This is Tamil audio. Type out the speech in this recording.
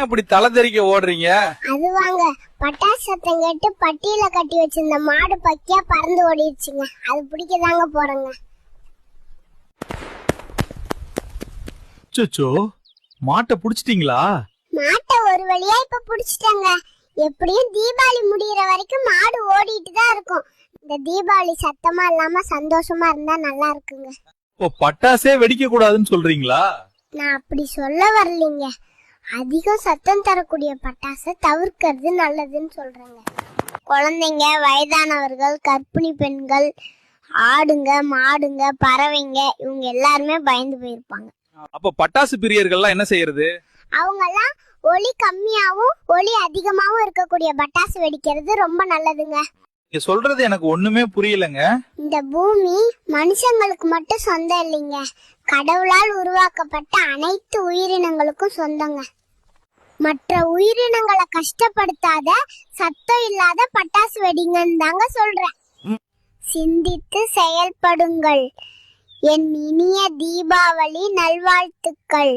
இப்படி தலை தெறிக்க ஓடுறீங்க? அது வாங்க, பட்டாசு சத்தம் கேட்டு பட்டியல கட்டி வச்சிருந்த மாடு பக்கியா பறந்து ஓடிடுச்சுங்க. அது பிடிக்கதாங்க போறேங்க. சோச்சோ, மாட்டை புடிச்சிட்டீங்களா? மாட்டை ஒரு வழியா இப்ப புடிச்சிட்டாங்க. எப்படியும் தீபாவளி முடியற வரைக்கும் மாடு ஓடிட்டு தான் இருக்கும். இந்த தீபாவளி சத்தமா இல்லாம சந்தோஷமா இருந்தா நல்லா இருக்குங்க. ஓ, பட்டாசே வெடிக்க கூடாதுன்னு சொல்றீங்களா? நான் அப்படி சொல்ல வரலீங்க. அதிகம் சத்தம் தரக்கூடிய பட்டாசை தவிர்க்கிறது நல்லதுன்னு சொல்றேங்க. குழந்தைங்க, வயதானவர்கள், கர்ப்பிணி பெண்கள், ஆடுங்க, மாடுங்க, பறவைங்க இவங்க எல்லாருமே பயந்து போயிருப்பாங்க. அப்ப பட்டாசு பிரியர்கள்லாம் என்ன செய்யறது? அவங்க எல்லாம் ஒலி கம்மியாவும் ஒலி அதிகமாவும் இருக்கக்கூடிய பட்டாசு வெடிக்கிறது ரொம்ப நல்லதுங்க. நீங்க சொல்றது எனக்கு ஒண்ணுமே புரியலங்க. இந்த பூமி மனுஷங்களுக்கு மட்டும் சொந்தம் இல்லைங்க, கடவுளால் உருவாக்கப்பட்ட அனைத்து உயிரினங்களுக்கும் சொந்தங்க. மற்ற உயிரினங்களை கஷ்டப்படுத்தாத, சத்தம் இல்லாத பட்டாசு வெடிங்கன்னு தாங்க சொல்றேன். சிந்தித்து செயல்படுங்கள். என் இனிய தீபாவளி நல்வாழ்த்துக்கள்.